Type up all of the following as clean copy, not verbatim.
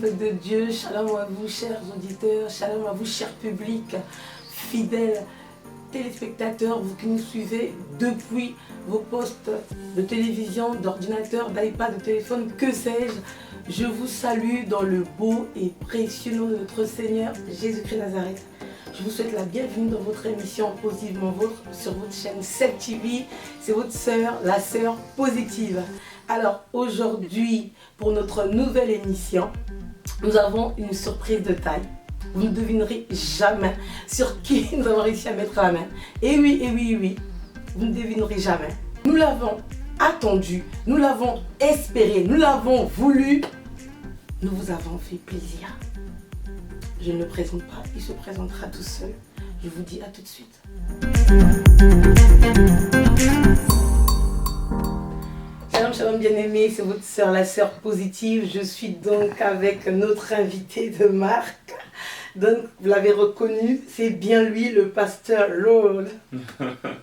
peuple de Dieu, shalom à vous chers auditeurs, shalom à vous chers publics, fidèles téléspectateurs, vous qui nous suivez depuis vos postes de télévision, d'ordinateur, d'iPad, de téléphone, que sais-je. Je vous salue dans le beau et précieux nom de notre Seigneur Jésus-Christ Nazareth. Je vous souhaite la bienvenue dans votre émission Positivement Vôtre sur votre chaîne 7 TV. C'est votre sœur, la sœur positive. Alors aujourd'hui, pour notre nouvelle émission, nous avons une surprise de taille. Vous ne devinerez jamais sur qui nous avons réussi à mettre la main. Et oui, vous ne devinerez jamais. Nous l'avons attendu, nous l'avons espéré, nous l'avons voulu. Nous vous avons fait plaisir. Je ne le présente pas, il se présentera tout seul. Je vous dis à tout de suite. Shalom bien-aimés, c'est votre sœur, la sœur positive. Je suis donc avec notre invité de marque. Donc, vous l'avez reconnu, c'est bien lui, le pasteur Lord.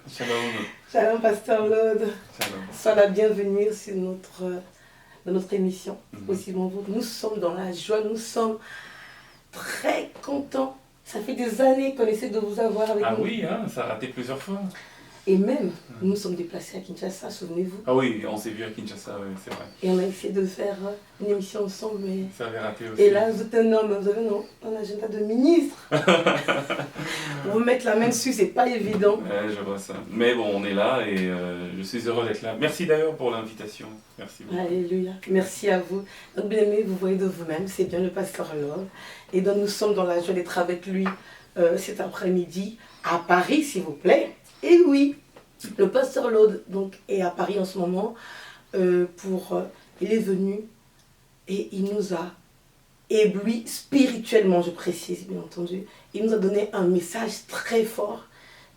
Shalom. Shalom, pasteur Lord. Shalom. Sois la bienvenue dans notre émission. Positivement Vôtre. Nous sommes dans la joie, nous sommes très contents. Ça fait des années qu'on essaie de vous avoir avec nous. Ah oui, hein, ça a raté plusieurs fois. Et même, nous nous sommes déplacés à Kinshasa, souvenez-vous. Ah oui, on s'est vu à Kinshasa, oui, c'est vrai. Et on a essayé de faire une émission ensemble, mais... Ça avait raté aussi. Et là, vous êtes un homme, vous avez un agenda de ministre. Pour vous mettre la main dessus, c'est pas évident. Ouais, je vois ça. Mais bon, on est là et je suis heureux d'être là. Merci d'ailleurs pour l'invitation. Merci beaucoup. Alléluia. Merci à vous. Donc, bien aimé, vous voyez de vous-même, c'est bien le pasteur Lord. Et donc, nous sommes dans la joie d'être avec lui cet après-midi à Paris, s'il vous plaît. Et oui, le pasteur Lord donc, est à Paris en ce moment. Il est venu et il nous a ébloui spirituellement, je précise bien entendu. Il nous a donné un message très fort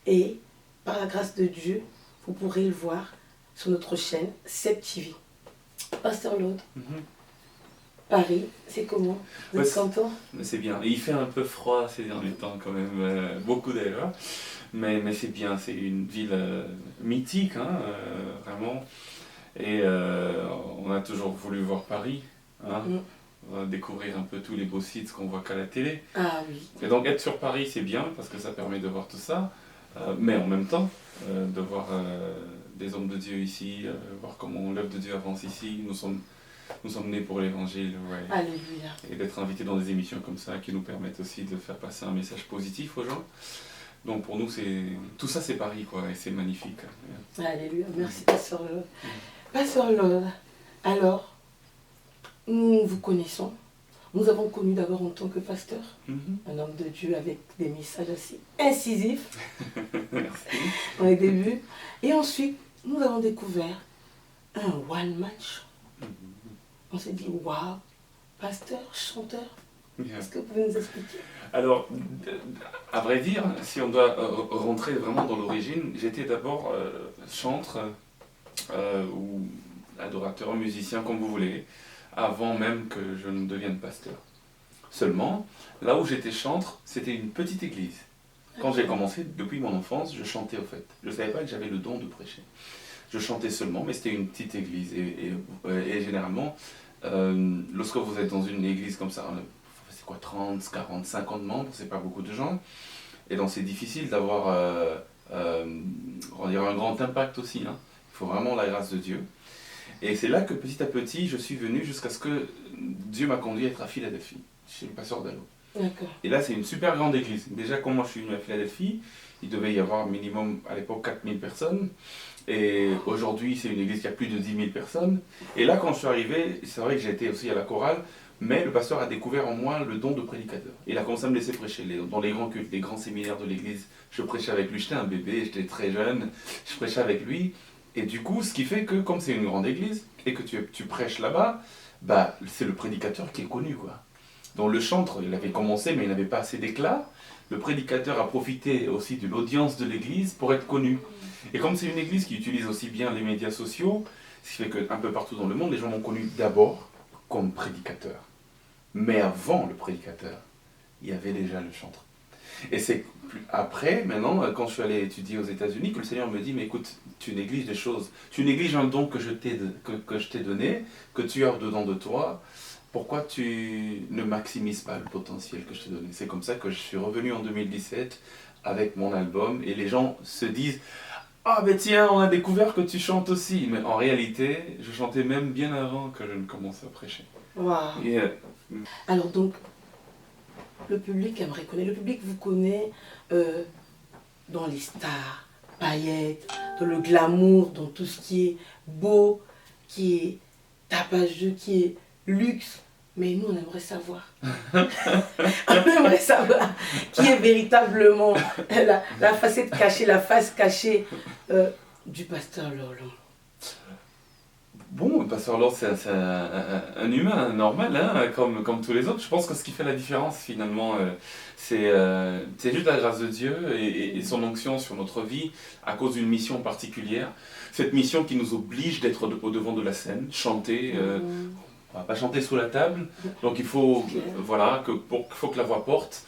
et par la grâce de Dieu, vous pourrez le voir sur notre chaîne 7 TV. Pasteur Lord, Paris, c'est comment? Vous êtes content? C'est bien. Et il fait un peu froid ces derniers temps quand même, beaucoup d'ailleurs. Mais c'est bien, c'est une ville mythique, hein, vraiment. Et on a toujours voulu voir Paris, hein, découvrir un peu tous les beaux sites qu'on voit qu'à la télé. Ah oui. Et donc être sur Paris, c'est bien parce que ça permet de voir tout ça, mais en même temps, de voir des hommes de Dieu ici, voir comment l'œuvre de Dieu avance ici. Nous sommes nés pour l'évangile, ouais. Alléluia. Et d'être invités dans des émissions comme ça qui nous permettent aussi de faire passer un message positif aux gens. Donc pour nous, tout ça c'est Paris, quoi, et c'est magnifique. Alléluia, merci Pasteur Lord. Pasteur Lord, alors, nous vous connaissons. Nous avons connu d'abord en tant que pasteur, un homme de Dieu avec des messages assez incisifs dans les débuts. Et ensuite, nous avons découvert un one-man show. On s'est dit, waouh, pasteur, chanteur. Est-ce que vous pouvez nous expliquer? Alors, à vrai dire, si on doit rentrer vraiment dans l'origine, j'étais d'abord chantre ou adorateur, musicien, comme vous voulez, avant même que je ne devienne pasteur. Seulement, là où j'étais chantre, c'était une petite église. Quand j'ai commencé, depuis mon enfance, je chantais au fait. Je ne savais pas que j'avais le don de prêcher. Je chantais seulement, mais c'était une petite église. Et généralement, lorsque vous êtes dans une église comme ça, c'est quoi, 30, 40, 50 membres, c'est pas beaucoup de gens. Et donc c'est difficile d'avoir un grand impact aussi. Hein. Il faut vraiment la grâce de Dieu. Et c'est là que petit à petit, je suis venu jusqu'à ce que Dieu m'a conduit à être à Philadelphie, chez le pasteur Dallo. Et là, c'est une super grande église. Déjà, quand moi je suis venu à Philadelphie, il devait y avoir minimum à l'époque 4000 personnes. Et aujourd'hui, c'est une église qui a plus de 10 000 personnes. Et là, quand je suis arrivé, c'est vrai que j'étais aussi à la chorale, mais le pasteur a découvert en moi le don de prédicateur. Il a commencé à me laisser prêcher dans les grands cultes, les grands séminaires de l'église. Je prêchais avec lui, j'étais un bébé, j'étais très jeune, je prêchais avec lui. Et du coup, ce qui fait que, comme c'est une grande église, et que tu prêches là-bas, bah, c'est le prédicateur qui est connu, quoi. Donc le chantre, il avait commencé, mais il n'avait pas assez d'éclat. Le prédicateur a profité aussi de l'audience de l'église pour être connu. Et comme c'est une église qui utilise aussi bien les médias sociaux, ce qui fait qu'un peu partout dans le monde, les gens m'ont connu d'abord comme prédicateur. Mais avant le prédicateur, il y avait déjà le chantre. Et c'est après, maintenant, quand je suis allé étudier aux États-Unis, que le Seigneur me dit, mais écoute, tu négliges des choses. Tu négliges un don que je t'ai donné, que tu as dedans de toi. pourquoi tu ne maximises pas le potentiel que je t'ai donné? C'est comme ça que je suis revenu en 2017 avec mon album et les gens se disent ah ben tiens, on a découvert que tu chantes aussi. Mais en réalité, je chantais même bien avant que je ne commence à prêcher. Wow. Alors donc, le public aimerait connaître, le public vous connaît dans les stars, paillettes, dans le glamour, dans tout ce qui est beau, qui est tapageux, qui est luxe. Mais nous, on aimerait savoir. On aimerait savoir qui est véritablement la facette cachée, la face cachée du pasteur Lorlon. Bon, le pasteur Lord, c'est un humain normal, hein, comme tous les autres. Je pense que ce qui fait la différence, finalement, c'est juste la grâce de Dieu et son onction sur notre vie à cause d'une mission particulière. Cette mission qui nous oblige d'être au devant de la scène, chanter. On va pas chanter sous la table, donc il faut, voilà, faut que la voix porte.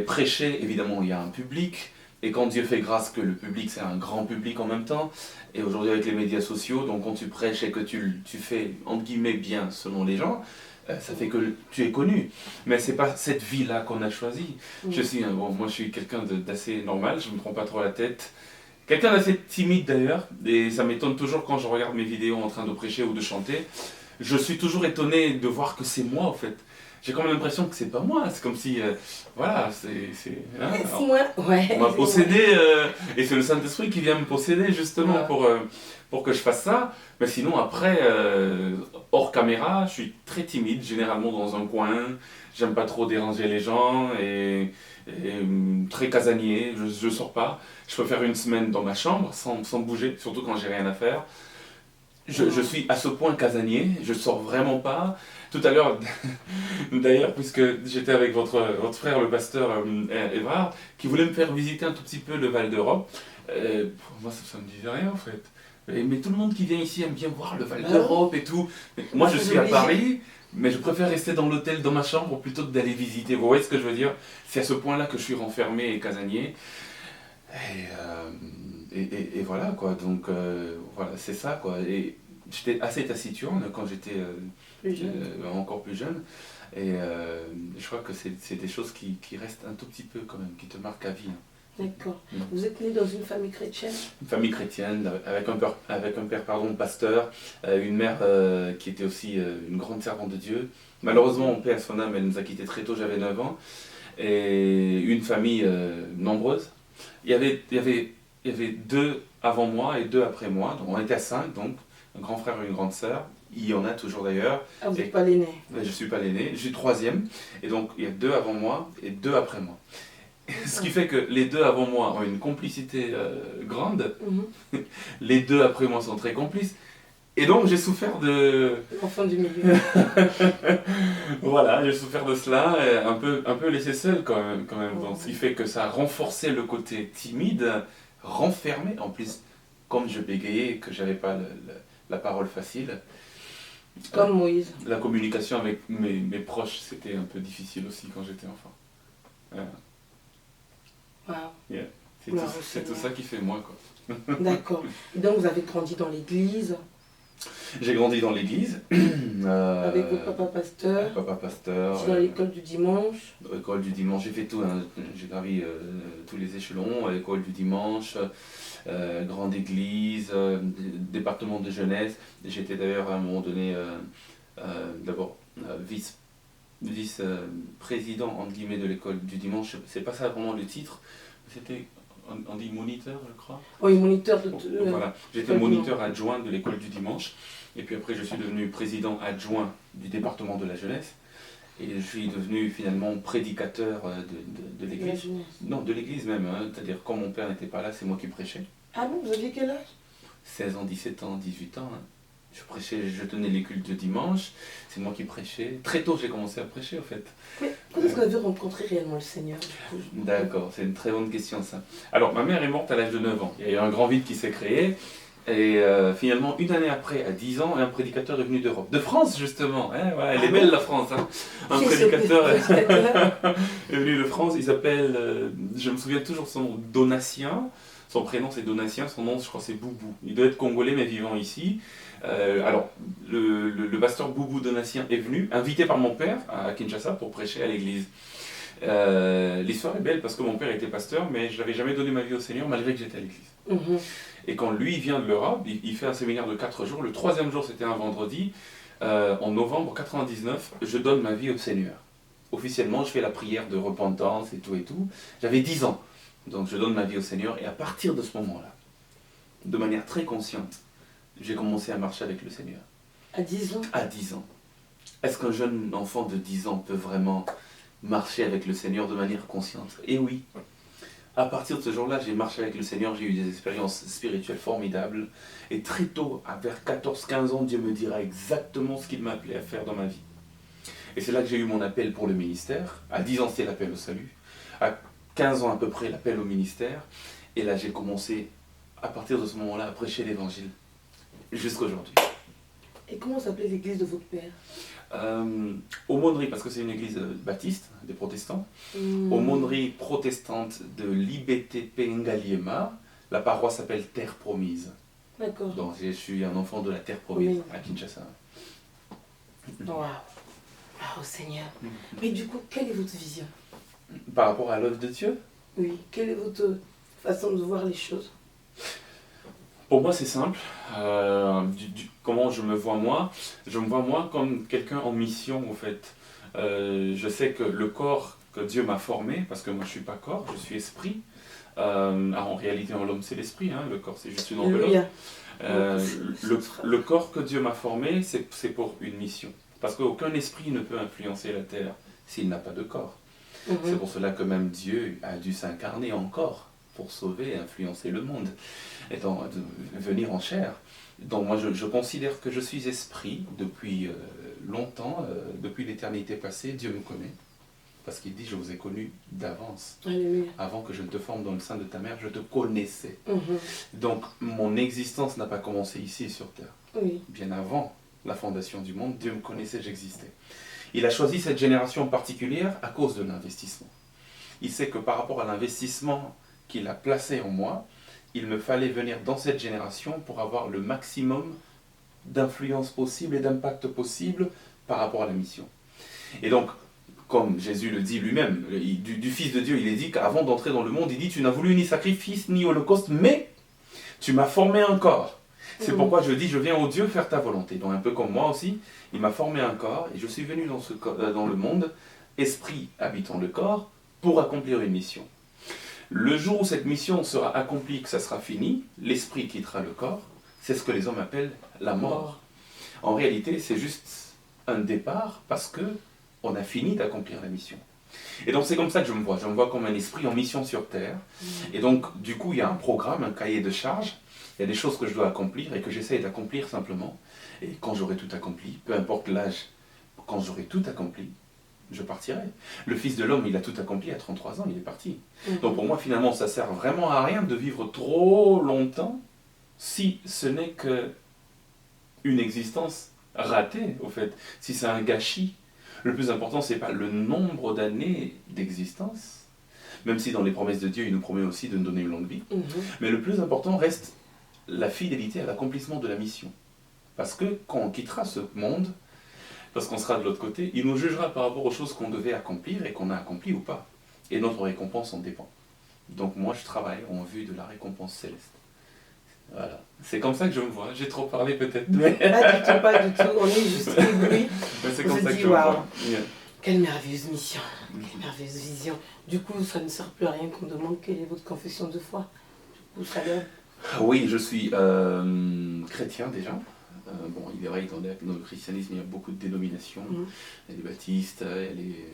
Prêcher, évidemment, il y a un public. Et quand Dieu fait grâce que le public, c'est un grand public en même temps, et aujourd'hui avec les médias sociaux, donc quand tu prêches et que tu fais, entre guillemets, bien selon les gens, ça fait que tu es connu. Mais c'est pas cette vie-là qu'on a choisie. Moi je suis quelqu'un d'assez normal, je me prends pas trop la tête. Quelqu'un d'assez timide d'ailleurs, et ça m'étonne toujours quand je regarde mes vidéos en train de prêcher ou de chanter. Je suis toujours étonné de voir que c'est moi en fait. J'ai quand même l'impression que c'est pas moi, c'est comme si, voilà, hein, on m'a possédé, et c'est le Saint-Esprit qui vient me posséder justement pour que je fasse ça. Mais sinon après, hors caméra, je suis très timide, généralement dans un coin, j'aime pas trop déranger les gens, et très casanier, je sors pas. Je peux faire une semaine dans ma chambre sans bouger, surtout quand j'ai rien à faire. Je suis à ce point casanier, je sors vraiment pas. Tout à l'heure, d'ailleurs, puisque j'étais avec votre frère, le pasteur Évrard, qui voulait me faire visiter un tout petit peu le Val d'Europe. Pour moi, ça me disait rien en fait. Mais tout le monde qui vient ici aime bien voir le Val d'Europe et tout. Mais moi, je suis à Paris, mais je préfère rester dans l'hôtel, dans ma chambre, plutôt que d'aller visiter. Vous voyez ce que je veux dire? C'est à ce point-là que je suis renfermé et casanier. Et voilà quoi, donc voilà, c'est ça quoi. Et j'étais assez taciturne quand j'étais encore plus jeune. Et je crois que c'est des choses qui restent un tout petit peu quand même, qui te marquent à vie. D'accord. Vous êtes né dans une famille chrétienne? Une famille chrétienne, avec un père pasteur, une mère qui était aussi une grande servante de Dieu. Malheureusement, mon père, son âme, elle nous a quittés très tôt, j'avais 9 ans. Et une famille nombreuse. Il y avait 2 avant moi et 2 après moi, donc on était à 5, donc un grand frère et une grande sœur. Il y en a toujours d'ailleurs. Ah, vous n'êtes pas l'aîné? Je ne suis pas l'aîné, je suis 3e, et donc il y a 2 avant moi et 2 après moi. Ce qui fait que les 2 avant moi ont une complicité grande, les 2 après moi sont très complices, et donc j'ai souffert de... L'enfant du milieu. Voilà, j'ai souffert de cela, un peu laissé seul quand même. Donc, ce qui fait que ça a renforcé le côté timide, renfermé, en plus, comme je bégayais, que j'avais pas la parole facile. Comme Moïse. La communication avec mes proches, c'était un peu difficile aussi quand j'étais enfant. Wow. Yeah. C'est tout ça qui fait moi, quoi. D'accord. Et donc vous avez grandi dans l'église? J'ai grandi dans l'église. Avec votre papa pasteur? Papa pasteur. Dans l'école du dimanche? L'école du dimanche, j'ai fait tout, hein. J'ai gravi tous les échelons, l'école du dimanche, grande église, département de jeunesse. J'étais d'ailleurs à un moment donné, d'abord vice-président entre guillemets de l'école du dimanche. C'est pas ça vraiment le titre, c'était... On dit moniteur, je crois. Oui, moniteur de... Voilà, j'étais moniteur adjoint de l'école du dimanche. Et puis après, je suis devenu président adjoint du département de la jeunesse. Et je suis devenu finalement prédicateur de l'église. Non, de l'église même. Hein. C'est-à-dire, quand mon père n'était pas là, c'est moi qui prêchais. Ah bon, vous aviez quel âge? 16 ans, 17 ans, 18 ans. Hein. Je prêchais, je tenais les cultes de dimanche, c'est moi qui prêchais. Très tôt, j'ai commencé à prêcher, en fait. Mais quand est-ce que vous avez rencontré réellement le Seigneur? D'accord, c'est une très bonne question, ça. Alors, ma mère est morte à l'âge de 9 ans. Il y a eu un grand vide qui s'est créé. Et finalement, une année après, à 10 ans, un prédicateur est venu d'Europe. De France, justement. Hein, voilà, elle est belle, la France. Hein. Un prédicateur est venu de France. Il s'appelle, je me souviens toujours son nom, Donatien. Son prénom, c'est Donatien. Son nom, je crois, c'est Boubou. Il doit être congolais, mais vivant ici. Alors, le pasteur Boubou Donatien est venu, invité par mon père à Kinshasa pour prêcher à l'église. L'histoire est belle parce que mon père était pasteur, mais je n'avais jamais donné ma vie au Seigneur malgré que j'étais à l'église. Et quand lui vient de l'Europe, il fait un séminaire de 4 jours. Le 3e jour, c'était un vendredi. En novembre 99, je donne ma vie au Seigneur. Officiellement, je fais la prière de repentance et tout et tout. J'avais 10 ans. Donc je donne ma vie au Seigneur. Et à partir de ce moment-là, de manière très consciente, j'ai commencé à marcher avec le Seigneur. À 10 ans? À 10 ans. Est-ce qu'un jeune enfant de 10 ans peut vraiment marcher avec le Seigneur de manière consciente? Et oui. À partir de ce jour-là, j'ai marché avec le Seigneur, j'ai eu des expériences spirituelles formidables. Et très tôt, vers 14-15 ans, Dieu me dira exactement ce qu'il m'a appelé à faire dans ma vie. Et c'est là que j'ai eu mon appel pour le ministère. À 10 ans, c'était l'appel au salut. À 15 ans à peu près, l'appel au ministère. Et là, j'ai commencé, à partir de ce moment-là, à prêcher l'évangile. Jusqu'à aujourd'hui. Et comment s'appelait l'église de votre père? Aumônerie, parce que c'est une église baptiste, des protestants. Aumônerie protestante de l'IBTP Ngaliema. La paroisse s'appelle Terre Promise. D'accord. Donc je suis un enfant de la Terre Promise à Kinshasa. Waouh. Waouh, Seigneur. Mais du coup, quelle est votre vision? Par rapport à l'œuvre de Dieu? Oui, quelle est votre façon de voir les choses? Pour moi, c'est simple. Comment je me vois moi? Je me vois moi comme quelqu'un en mission, en fait. Je sais que le corps que Dieu m'a formé, parce que moi je ne suis pas corps, je suis esprit. En réalité, l'homme c'est l'esprit, hein, le corps c'est juste une enveloppe. Le corps que Dieu m'a formé, c'est pour une mission. Parce qu'aucun esprit ne peut influencer la terre s'il n'a pas de corps. C'est pour cela que même Dieu a dû s'incarner en corps pour sauver et influencer le monde, et venir en chair. Donc moi je considère que je suis esprit depuis longtemps, depuis l'éternité passée. Dieu me connaît, parce qu'il dit: je vous ai connu d'avance. Avant que je ne te forme dans le sein de ta mère, je te connaissais. Donc mon existence n'a pas commencé ici sur terre. Bien avant la fondation du monde, Dieu me connaissait, j'existais. Il a choisi cette génération particulière à cause de l'investissement. Il sait que par rapport à l'investissement qu'il a placé en moi, il me fallait venir dans cette génération pour avoir le maximum d'influence possible et d'impact possible par rapport à la mission. Et donc, comme Jésus le dit lui-même, du Fils de Dieu, il est dit qu'avant d'entrer dans le monde, il dit: tu n'as voulu ni sacrifice ni holocauste, mais tu m'as formé un corps. C'est pourquoi je dis: je viens au Dieu faire ta volonté. Donc un peu comme moi aussi, il m'a formé un corps et je suis venu dans le monde, esprit habitant le corps, pour accomplir une mission. Le jour où cette mission sera accomplie, que ça sera fini, l'esprit quittera le corps. C'est ce que les hommes appellent la mort. En réalité, c'est juste un départ parce que on a fini d'accomplir la mission. Et donc c'est comme ça que je me vois. Je me vois comme un esprit en mission sur terre. Et donc du coup, il y a un programme, un cahier de charges. Il y a des choses que je dois accomplir et que j'essaie d'accomplir simplement. Et quand j'aurai tout accompli, peu importe l'âge, quand j'aurai tout accompli, je partirai. Le Fils de l'homme, il a tout accompli à 33 ans, il est parti. Donc pour moi, finalement, ça sert vraiment à rien de vivre trop longtemps si ce n'est que une existence ratée, au fait. Si c'est un gâchis. Le plus important, ce n'est pas le nombre d'années d'existence, même si dans les promesses de Dieu, il nous promet aussi de nous donner une longue vie. Mais le plus important reste la fidélité à l'accomplissement de la mission. Parce que quand on quittera ce monde, parce qu'on sera de l'autre côté, il nous jugera par rapport aux choses qu'on devait accomplir et qu'on a accomplies ou pas. Et notre récompense en dépend. Donc moi, je travaille en vue de la récompense céleste. Voilà. C'est comme ça que je me vois. J'ai trop parlé peut-être. Mais... Pas du tout. On est juste éblouis. C'est comme ça que je me vois. Quelle merveilleuse mission. Quelle merveilleuse vision. Du coup, ça ne sert plus à rien qu'on demande quelle est votre confession de foi. Du coup, ça donne. Oui, je suis chrétien déjà. Bon, il est vrai que dans le christianisme, il y a beaucoup de dénominations. Il y a les baptistes, il y a les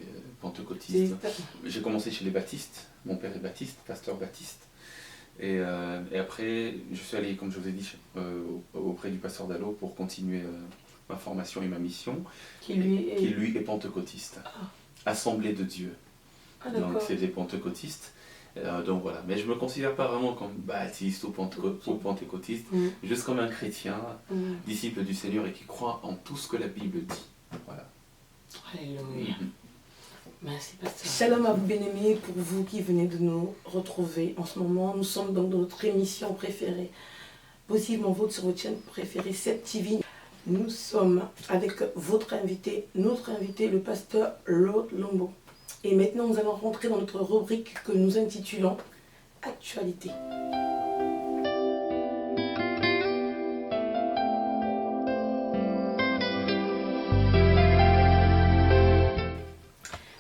pentecôtistes. J'ai commencé chez les baptistes. Mon père est baptiste, pasteur baptiste. Et après, je suis allé, comme je vous ai dit, auprès du pasteur Dallot pour continuer ma formation et ma mission. Qui lui est pentecôtiste. Assemblée de Dieu. Donc c'est des pentecôtistes. Donc voilà, mais je ne me considère pas vraiment comme baptiste ou pentecôtiste, juste comme un chrétien, disciple du Seigneur et qui croit en tout ce que la Bible dit. Voilà. Alléluia. Merci, pasteur. Shalom à vous, bien-aimés, pour vous qui venez de nous retrouver en ce moment. Nous sommes donc dans notre émission préférée, possiblement vôtre sur votre chaîne préférée, Seb TV. Nous sommes avec votre invité, notre invité, le pasteur Lord Lombo. Et maintenant, nous allons rentrer dans notre rubrique que nous intitulons Actualité.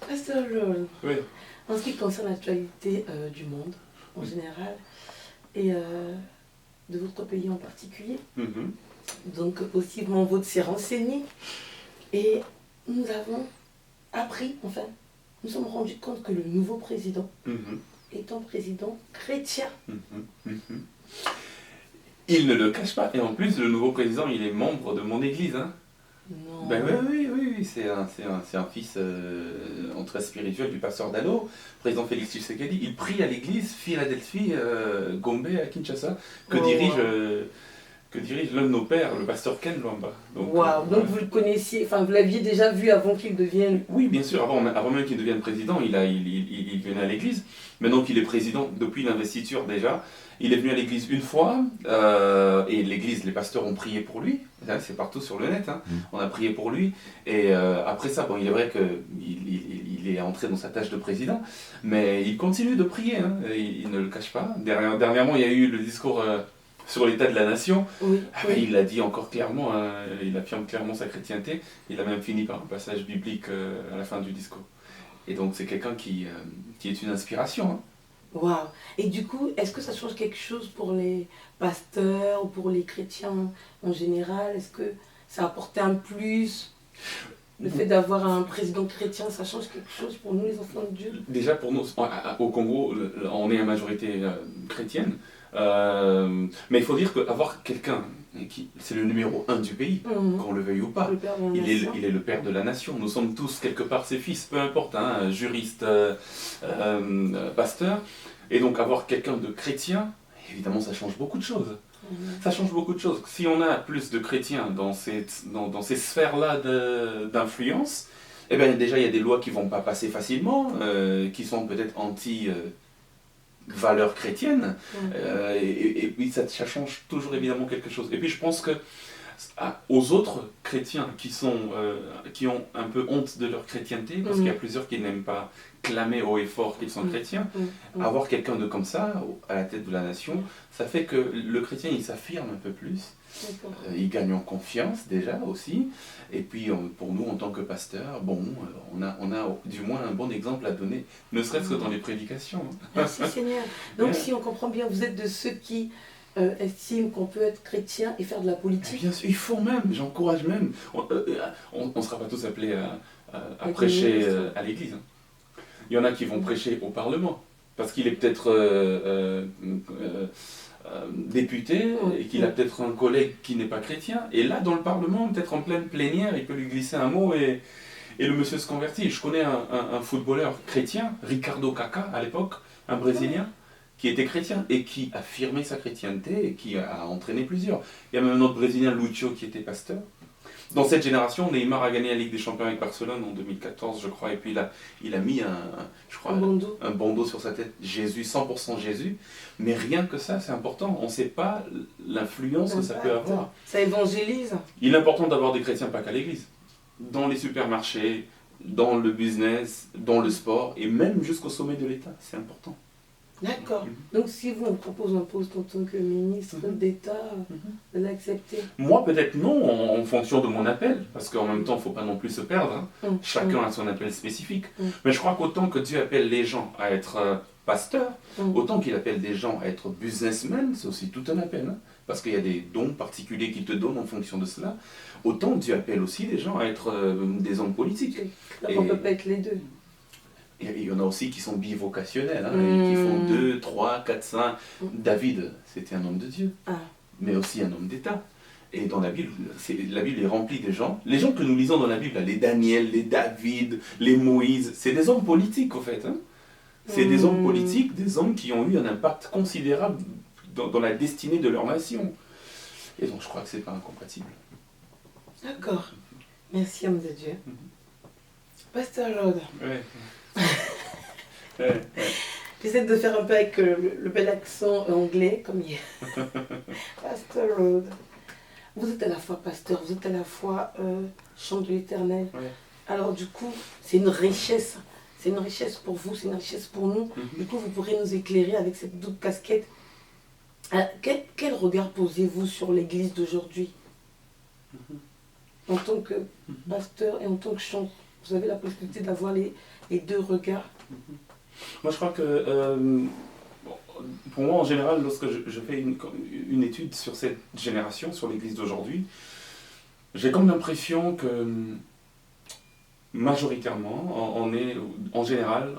Pasteur Lord, Oui. en ce qui concerne l'actualité du monde en général et de votre pays en particulier, donc possiblement votre s'est renseigné et nous avons appris, enfin, nous sommes rendus compte que le nouveau président est un président chrétien. Il ne le cache pas, et en plus le nouveau président il est membre de mon église. Hein. Non. Ben oui, c'est un fils très spirituel du pasteur Dalo, président Félix Tshisekedi. Il prie à l'église Philadelphie Gombe à Kinshasa, que dirige l'un de nos pères, le pasteur Ken Lwamba. Donc vous le connaissiez, enfin vous l'aviez déjà vu avant qu'il devienne... Oui, bien sûr, avant même qu'il devienne président, il venait à l'église. Maintenant qu'il est président, depuis l'investiture déjà, il est venu à l'église une fois, et l'église, les pasteurs ont prié pour lui. C'est partout sur le net, hein. On a prié pour lui. Et après ça, il est vrai qu'il est entré dans sa tâche de président, mais il continue de prier, hein. Il ne le cache pas. Dernièrement, il y a eu le discours sur l'état de la nation. Oui. Il l'a dit encore clairement, hein. Il affirme clairement sa chrétienté. Il a même fini par un passage biblique à la fin du discours. Et donc c'est quelqu'un qui est une inspiration. Hein. Waouh! Et du coup, est-ce que ça change quelque chose pour les pasteurs ou pour les chrétiens en général? Est-ce que ça a apporté un plus? Le fait d'avoir un président chrétien, ça change quelque chose pour nous, les enfants de Dieu? Déjà, pour nous, au Congo, on est à majorité chrétienne. Mais il faut dire qu'avoir quelqu'un c'est le numéro 1 du pays, qu'on le veuille ou pas. Il est le père de la nation. Nous sommes tous quelque part ses fils, peu importe, hein, juriste, pasteur. Et donc avoir quelqu'un de chrétien, évidemment ça change beaucoup de choses. Ça change beaucoup de choses. Si on a plus de chrétiens dans ces sphères-là d'influence, eh bien déjà il y a des lois qui ne vont pas passer facilement, qui sont peut-être valeurs chrétiennes, et puis ça change toujours évidemment quelque chose. Et puis je pense que aux autres chrétiens qui ont un peu honte de leur chrétienté, parce qu'il y a plusieurs qui n'aiment pas clamer haut et fort qu'ils sont chrétiens, avoir quelqu'un de comme ça à la tête de la nation, ça fait que le chrétien il s'affirme un peu plus, il gagne en confiance déjà aussi, et puis pour nous en tant que pasteurs, on a du moins un bon exemple à donner, ne serait-ce que dans les prédications. Merci Seigneur. Donc si on comprend bien, vous êtes de ceux qui estiment qu'on peut être chrétien et faire de la politique? Bien sûr, il faut même, j'encourage même. On ne sera pas tous appelés à prêcher à l'église. Hein. Il y en a qui vont prêcher au Parlement, parce qu'il est peut-être député et qu'il a peut-être un collègue qui n'est pas chrétien. Et là, dans le Parlement, peut-être en pleine plénière, il peut lui glisser un mot et le monsieur se convertit. Je connais un footballeur chrétien, Ricardo Kaká à l'époque, un Brésilien, qui était chrétien et qui affirmait sa chrétienté et qui a entraîné plusieurs. Il y a même un autre Brésilien, Lucho, qui était pasteur. Dans cette génération, Neymar a gagné la Ligue des Champions avec Barcelone en 2014, je crois, et puis il a mis un bandeau sur sa tête, Jésus, 100% Jésus. Mais rien que ça, c'est important. On ne sait pas l'influence que ça peut avoir. Ça évangélise. Il est important d'avoir des chrétiens pas qu'à l'église. Dans les supermarchés, dans le business, dans le sport, et même jusqu'au sommet de l'État. C'est important. D'accord. Donc si vous on propose un poste en tant que ministre d'État, vous l'acceptez? Moi peut-être non, en fonction de mon appel, parce qu'en même temps il ne faut pas non plus se perdre. Hein. Chacun a son appel spécifique. Mais je crois qu'autant que Dieu appelle les gens à être pasteurs, autant qu'il appelle des gens à être businessmen, c'est aussi tout un appel. Hein. Parce qu'il y a des dons particuliers qu'il te donne en fonction de cela. Autant Dieu appelle aussi les gens à être des hommes politiques. Donc on ne peut pas être les deux. Il y en a aussi qui sont bivocationnels, hein, et qui font 2, 3, 4, 5. David, c'était un homme de Dieu, mais aussi un homme d'État. Et dans la Bible est remplie de gens. Les gens que nous lisons dans la Bible, les Daniel, les David, les Moïse, c'est des hommes politiques au fait. Hein. C'est des hommes politiques, des hommes qui ont eu un impact considérable dans la destinée de leur nation. Et donc je crois que ce n'est pas incompatible. D'accord. Merci homme de Dieu. Pasteur Lord. Ouais. J'essaie de faire un peu avec le bel accent anglais, comme hier. Pasteur Rhodes. Vous êtes à la fois pasteur, vous êtes à la fois chant de l'Éternel. Ouais. Alors du coup, c'est une richesse. C'est une richesse pour vous, c'est une richesse pour nous. Du coup, vous pourrez nous éclairer avec cette double casquette. Quel regard posez-vous sur l'Église d'aujourd'hui en tant que pasteur et en tant que chanteur? Vous avez la possibilité d'avoir les deux regards. Moi, je crois que, pour moi, en général, lorsque je fais une étude sur cette génération, sur l'Église d'aujourd'hui, j'ai comme l'impression que, majoritairement, en général,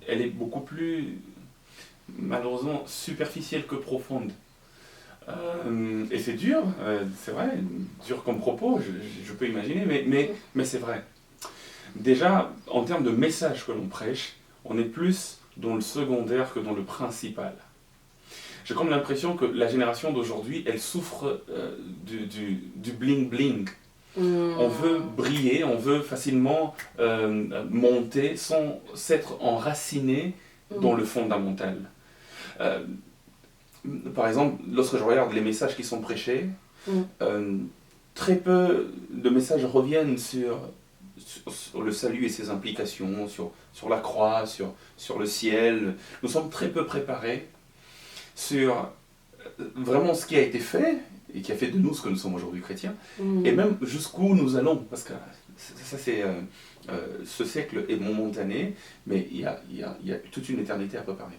elle est beaucoup plus, malheureusement, superficielle que profonde. Et c'est dur, c'est vrai, dur comme propos, je peux imaginer, mais c'est vrai. Déjà, en termes de message que l'on prêche, on est plus dans le secondaire que dans le principal. J'ai comme l'impression que la génération d'aujourd'hui, elle souffre du bling-bling. On veut briller, on veut facilement monter sans s'être enraciné dans le fondamental. Par exemple, lorsque je regarde les messages qui sont prêchés, très peu de messages reviennent sur le salut et ses implications, sur la croix, sur le ciel. Nous sommes très peu préparés sur vraiment ce qui a été fait et qui a fait de nous ce que nous sommes aujourd'hui chrétiens, et même jusqu'où nous allons, parce que ça c'est ce siècle est momentané, mais il y a toute une éternité à préparer.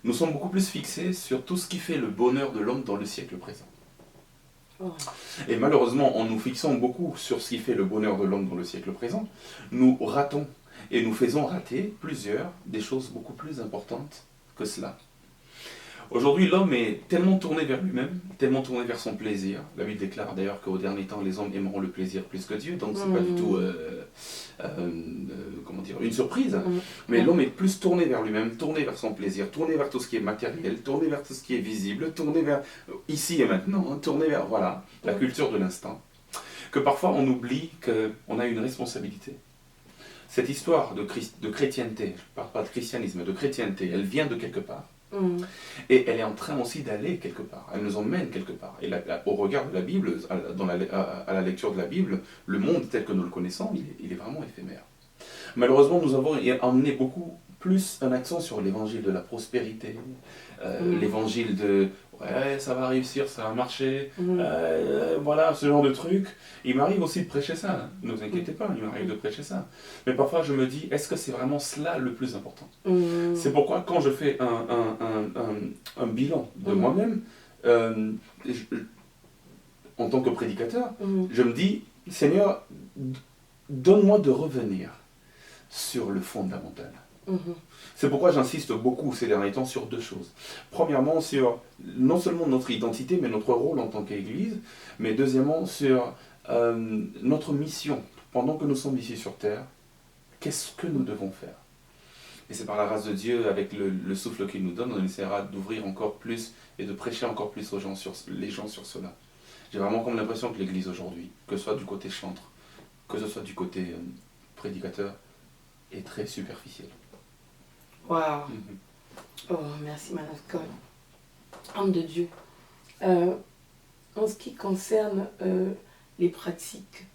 Nous sommes beaucoup plus fixés sur tout ce qui fait le bonheur de l'homme dans le siècle présent. Et malheureusement, en nous fixant beaucoup sur ce qui fait le bonheur de l'homme dans le siècle présent, nous ratons et nous faisons rater des choses beaucoup plus importantes que cela. Aujourd'hui, l'homme est tellement tourné vers lui-même, tellement tourné vers son plaisir. La Bible déclare d'ailleurs qu'au dernier temps, les hommes aimeront le plaisir plus que Dieu, donc c'est pas du tout une surprise. Mais l'homme est plus tourné vers lui-même, tourné vers son plaisir, tourné vers tout ce qui est matériel, tourné vers tout ce qui est visible, tourné vers ici et maintenant, tourné vers la culture de l'instant. Que parfois on oublie qu'on a une responsabilité. Cette histoire de chrétienté, je ne parle pas de christianisme, de chrétienté, elle vient de quelque part. Et elle est en train aussi d'aller quelque part, elle nous emmène quelque part. Et au regard de la Bible, à la lecture de la Bible, le monde tel que nous le connaissons, il est vraiment éphémère. Malheureusement, nous avons emmené beaucoup plus un accent sur l'évangile de la prospérité, l'évangile de ouais, ça va réussir, ça va marcher, voilà, ce genre de truc. Il m'arrive aussi de prêcher ça, hein. Ne vous inquiétez pas, il m'arrive de prêcher ça. Mais parfois je me dis, est-ce que c'est vraiment cela le plus important? C'est pourquoi quand je fais un bilan de moi-même, en tant que prédicateur, je me dis, Seigneur, donne-moi de revenir sur le fondamental. C'est pourquoi j'insiste beaucoup ces derniers temps sur deux choses. Premièrement, sur non seulement notre identité, mais notre rôle en tant qu'Église, mais deuxièmement, sur notre mission. Pendant que nous sommes ici sur Terre, qu'est-ce que nous devons faire? Et c'est par la grâce de Dieu, avec le souffle qu'il nous donne, on essaiera d'ouvrir encore plus et de prêcher encore plus les gens sur cela. J'ai vraiment comme l'impression que l'Église aujourd'hui, que ce soit du côté chantre, que ce soit du côté prédicateur, est très superficielle. Waouh! Oh, merci, Madame Scott. Homme de Dieu. En ce qui concerne les pratiques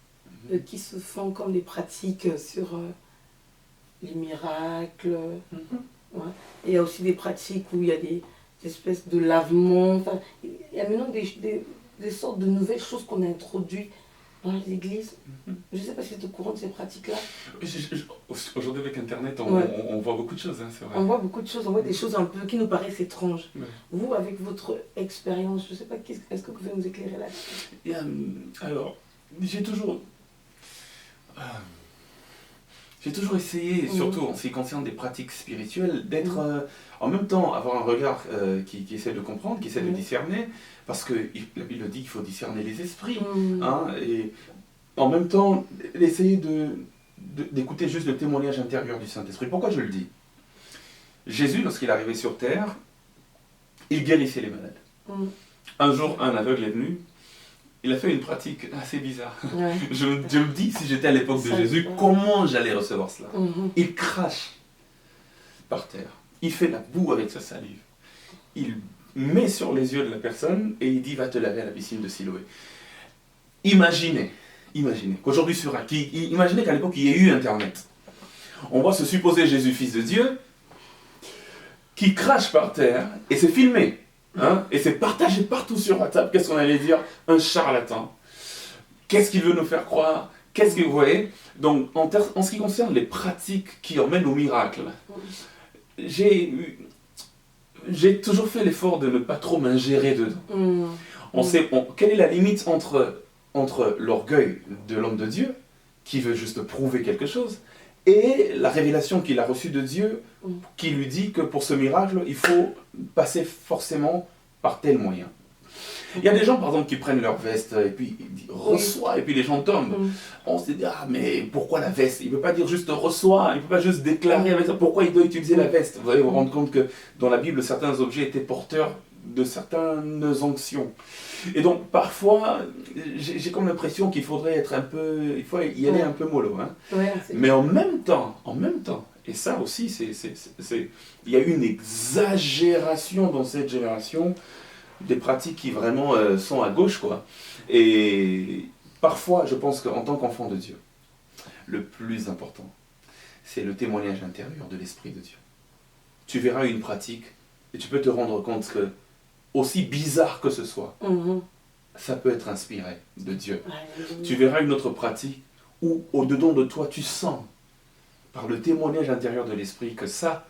qui se font comme des pratiques sur les miracles, ouais. Il y a aussi des pratiques où il y a des espèces de lavements. Enfin, il y a maintenant des sortes de nouvelles choses qu'on a introduites dans les églises. Je ne sais pas si tu es au courant de ces pratiques-là. Aujourd'hui, avec Internet, on voit beaucoup de choses, hein, c'est vrai. On voit beaucoup de choses, on voit des choses un peu qui nous paraissent étranges. Ouais. Vous, avec votre expérience, je ne sais pas, est-ce que vous pouvez nous éclairer là-dessus? Alors, j'ai toujours essayé, surtout en ce qui concerne des pratiques spirituelles, d'être en même temps, avoir un regard qui essaie de comprendre, qui essaie de discerner, parce que la Bible dit qu'il faut discerner les esprits, hein, et en même temps, essayer d'écouter juste le témoignage intérieur du Saint-Esprit. Pourquoi je le dis? Jésus, lorsqu'il est arrivé sur terre, il guérissait les malades. Un jour, un aveugle est venu. Il a fait une pratique assez bizarre. Ouais. Je me dis, si j'étais à l'époque de Jésus, comment j'allais recevoir cela? Il crache par terre. il fait la boue avec sa salive. Il met sur les yeux de la personne et il dit va te laver à la piscine de Siloé. Imaginez qu'aujourd'hui imaginez qu'à l'époque il y ait eu Internet. On voit ce supposé Jésus fils de Dieu qui crache par terre et c'est filmé. Hein, et c'est partagé partout sur WhatsApp. Qu'est-ce qu'on allait dire? Un charlatan. Qu'est-ce qu'il veut nous faire croire? Qu'est-ce que vous voyez? Donc, en ce qui concerne les pratiques qui emmènent au miracle, j'ai toujours fait l'effort de ne pas trop m'ingérer dedans. Quelle est la limite entre l'orgueil de l'homme de Dieu, qui veut juste prouver quelque chose, et la révélation qu'il a reçue de Dieu, qui lui dit que pour ce miracle, il faut passer forcément par tel moyen. Il y a des gens, par exemple, qui prennent leur veste et puis ils disent « reçois » et puis les gens tombent. On se dit « ah, mais pourquoi la veste ?» Il ne peut pas dire juste « reçois », il ne peut pas juste déclarer avec ça. Pourquoi il doit utiliser la veste? Vous allez vous rendre compte que dans la Bible, certains objets étaient porteurs de certaines onctions. Et donc, parfois, j'ai comme l'impression qu'il faudrait être un peu... Il faut y aller un peu mollo. Hein. Mais en même temps, et ça aussi, il y a une exagération dans cette génération des pratiques qui vraiment sont à gauche, quoi. Et parfois, je pense qu'en tant qu'enfant de Dieu, le plus important, c'est le témoignage intérieur de l'Esprit de Dieu. Tu verras une pratique et tu peux te rendre compte que, aussi bizarre que ce soit, ça peut être inspiré de Dieu. Tu verras une autre pratique où, au-dedans de toi, tu sens, par le témoignage intérieur de l'Esprit, que ça,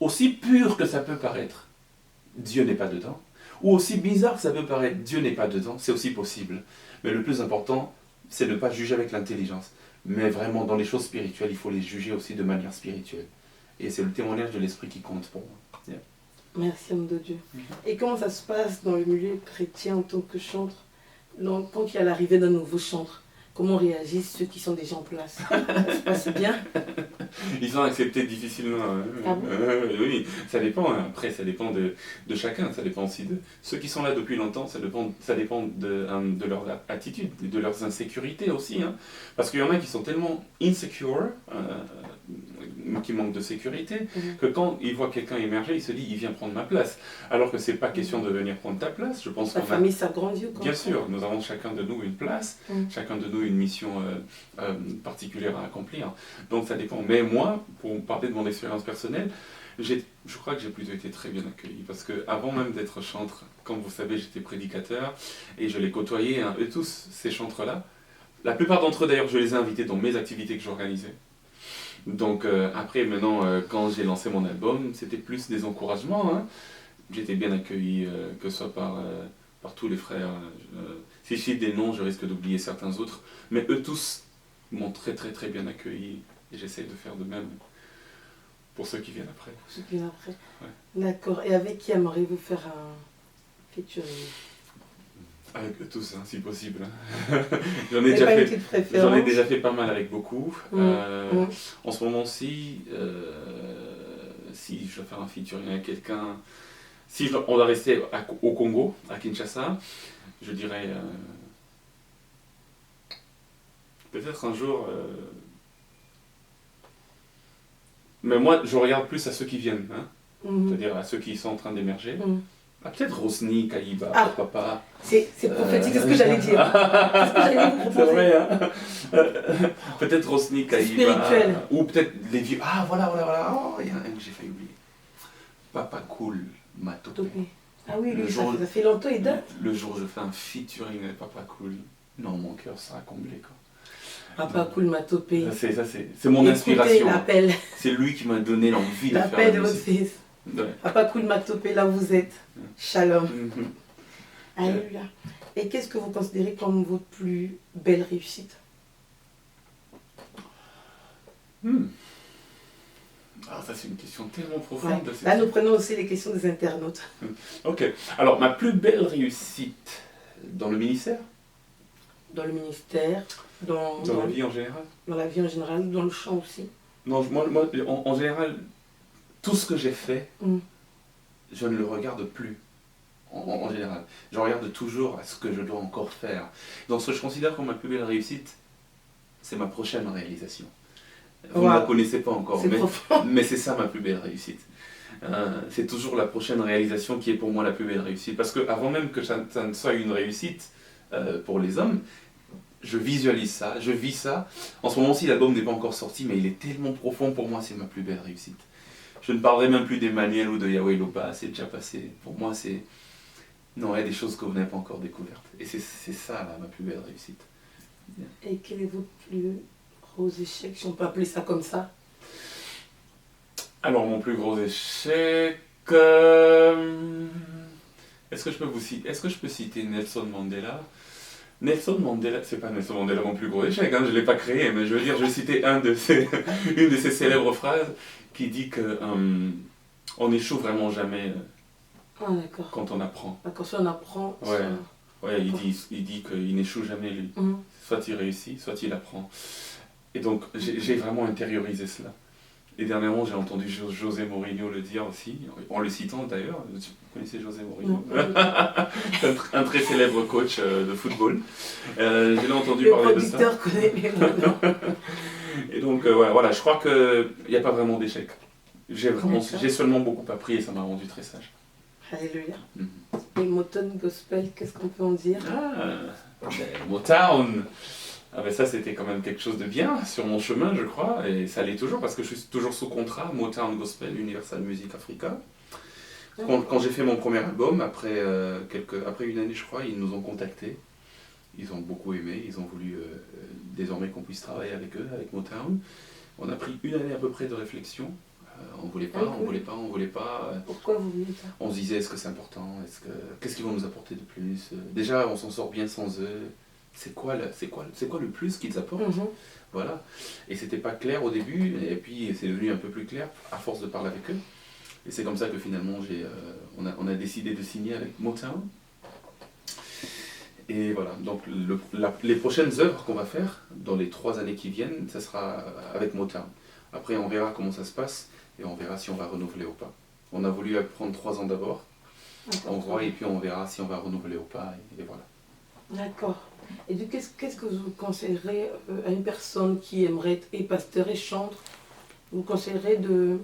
aussi pur que ça peut paraître, Dieu n'est pas dedans. Ou aussi bizarre que ça peut paraître, Dieu n'est pas dedans, c'est aussi possible. Mais le plus important, c'est de ne pas juger avec l'intelligence. Mais vraiment, dans les choses spirituelles, il faut les juger aussi de manière spirituelle. Et c'est le témoignage de l'Esprit qui compte pour moi. Yeah. Merci, homme de Dieu. Et comment ça se passe dans le milieu chrétien en tant que chantre? Quand il y a l'arrivée d'un nouveau chantre, comment réagissent ceux qui sont déjà en place? Ça se passe bien? Ils sont acceptés difficilement. Ah bon? Oui, ça dépend. Après, ça dépend de chacun. Ça dépend aussi de ceux qui sont là depuis longtemps. Ça dépend de leur attitude, de leurs insécurités aussi. Hein. Parce qu'il y en a qui sont tellement insecure, qui manquent de sécurité, que quand ils voient quelqu'un émerger, ils se disent il vient prendre ma place. Alors que c'est pas question de venir prendre ta place. Je pense la famille s'agrandit. Bien sûr, nous avons chacun de nous une place, chacun de nous une mission particulière à accomplir. Donc ça dépend. Mais moi, pour parler de mon expérience personnelle, je crois que j'ai plutôt été très bien accueilli. Parce qu'avant même d'être chantre, comme vous savez, j'étais prédicateur et je les côtoyais, hein, eux tous, ces chantres-là. La plupart d'entre eux, d'ailleurs, je les ai invités dans mes activités que j'organisais. Donc après, maintenant, quand j'ai lancé mon album, c'était plus des encouragements. Hein. J'étais bien accueilli, que ce soit par tous les frères. Si je cite des noms, je risque d'oublier certains autres. Mais eux tous m'ont très très très bien accueilli. Et j'essaie de faire de même pour ceux qui viennent après. Pour ceux qui viennent après. Ouais. D'accord. Et avec qui aimeriez-vous faire un featuring? Avec eux tous, hein, si possible. J'en ai déjà fait pas mal avec beaucoup. En ce moment-ci, si je dois faire un featuring avec quelqu'un, on doit rester au Congo, à Kinshasa, je dirais peut-être un jour. Mais moi, je regarde plus à ceux qui viennent, hein, c'est-à-dire à ceux qui sont en train d'émerger. Ah, peut-être Rosny, Kaïba, papa. C'est prophétique, c'est ce que j'allais dire. C'est ce que j'allais vous proposer. C'est vrai, hein. Peut-être Rosny, Kaïba. Spirituel. Ou peut-être les vieux. Ah, voilà. Oh, il y en a un que j'ai failli oublier. Papa Cool, Matopé. Ah oui, lui, ça fait longtemps, il date. Le jour où je fais un featuring avec Papa Cool, non, mon cœur sera comblé, quoi. Papa Cool, Matopé. C'est mon inspiration. L'appel. C'est lui qui m'a donné l'envie de faire l'appel de votre fils. Ouais. Papa Cool, Matopé, là où vous êtes. Shalom. Alléluia. Et qu'est-ce que vous considérez comme votre plus belle réussite? Ah, ça c'est une question tellement profonde. Ouais. Là, nous prenons aussi les questions des internautes. Ok. Alors, ma plus belle réussite dans le ministère? Dans le ministère, dans la vie en général? Dans la vie en général, dans le chant aussi. Non, moi en général, tout ce que j'ai fait, je ne le regarde plus. En général. Je regarde toujours à ce que je dois encore faire. Donc ce que je considère comme ma plus belle réussite, c'est ma prochaine réalisation. Vous ne la connaissez pas encore, mais c'est ça ma plus belle réussite. c'est toujours la prochaine réalisation qui est pour moi la plus belle réussite. Parce qu'avant même que ça ne soit une réussite pour les hommes, je visualise ça, je vis ça. En ce moment-ci, l'album n'est pas encore sorti, mais il est tellement profond, pour moi, c'est ma plus belle réussite. Je ne parlerai même plus d'Emmanuel ou de Yahweh Lopa, c'est déjà passé. Pour moi, c'est... Non, il y a des choses que vous n'avez pas encore découvertes. Et c'est ça, là, ma plus belle réussite. Et quel est votre plus gros échec, si on peut appeler ça comme ça? Alors, mon plus gros échec... Est-ce que je peux citer Nelson Mandela? Nelson Mandela, c'est pas Nelson Mandela mon plus gros échec, hein, je ne l'ai pas créé, mais je veux dire, je vais citer une de ses célèbres phrases qui dit que on n'échoue vraiment jamais quand on apprend. Quand on apprend. Ouais, il dit qu'il n'échoue jamais lui. Soit il réussit, soit il apprend. Et donc j'ai vraiment intériorisé cela. Et dernièrement, j'ai entendu José Mourinho le dire aussi, en le citant d'ailleurs. Vous connaissez José Mourinho? un très célèbre coach de football. Je l'ai entendu parler de ça. Le producteur connaît les noms. Et donc, voilà, je crois qu'il n'y a pas vraiment d'échec. J'ai seulement beaucoup appris et ça m'a rendu très sage. Alléluia. Et Motown Gospel, qu'est-ce qu'on peut en dire? Motown. Ah ben ça c'était quand même quelque chose de bien sur mon chemin je crois, et ça l'est toujours parce que je suis toujours sous contrat, Motown Gospel, Universal Music Africa. Quand j'ai fait mon premier album, après une année je crois, ils nous ont contactés, ils ont beaucoup aimé, ils ont voulu désormais qu'on puisse travailler avec eux, avec Motown. On a pris une année à peu près de réflexion, on voulait pas. Pourquoi vous voulez ça? On se disait est-ce que c'est important, qu'est-ce qu'ils vont nous apporter de plus? Déjà on s'en sort bien sans eux. C'est quoi le plus qu'ils apportent? Voilà. Et c'était pas clair au début, et puis c'est devenu un peu plus clair à force de parler avec eux. Et c'est comme ça que finalement on a décidé de signer avec Motown. Et voilà, donc les prochaines œuvres qu'on va faire dans les 3 années qui viennent, ça sera avec Motown. Après on verra comment ça se passe, et on verra si on va renouveler ou pas. On a voulu prendre 3 ans d'abord, on voit, et puis on verra si on va renouveler ou pas, et voilà. D'accord. Et du qu'est-ce que vous conseillerez à une personne qui aimerait être pasteur et chantre? Vous conseillerez de...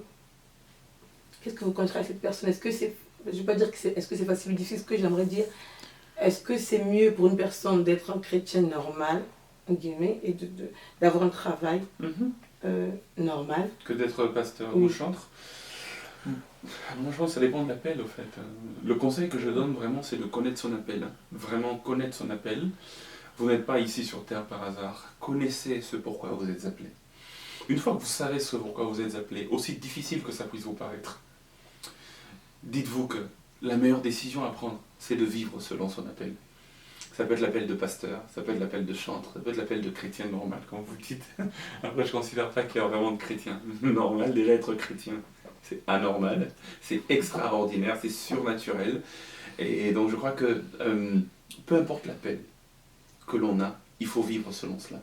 Qu'est-ce que vous conseillerez à cette personne? Est-ce que c'est... Je ne vais pas dire que c'est... Est-ce que c'est facile ou difficile? Ce que j'aimerais dire, est-ce que c'est mieux pour une personne d'être un chrétien normal, en guillemets, et d'avoir un travail normal? Que d'être pasteur ou chantre? Moi je pense que ça dépend de l'appel au fait. Le conseil que je donne vraiment c'est de connaître son appel. Vraiment connaître son appel. Vous n'êtes pas ici sur terre par hasard. Connaissez ce pourquoi vous êtes appelé. Une fois que vous savez ce pourquoi vous êtes appelé, aussi difficile que ça puisse vous paraître, dites-vous que la meilleure décision à prendre, c'est de vivre selon son appel. Ça peut être l'appel de pasteur, ça peut être l'appel de chantre, ça peut être l'appel de chrétien normal, comme vous dites. Après, je ne considère pas qu'il y a vraiment de chrétien normal. Déjà, être chrétien, c'est anormal, c'est extraordinaire, c'est surnaturel. Et donc, je crois que peu importe l'appel que l'on a, il faut vivre selon cela.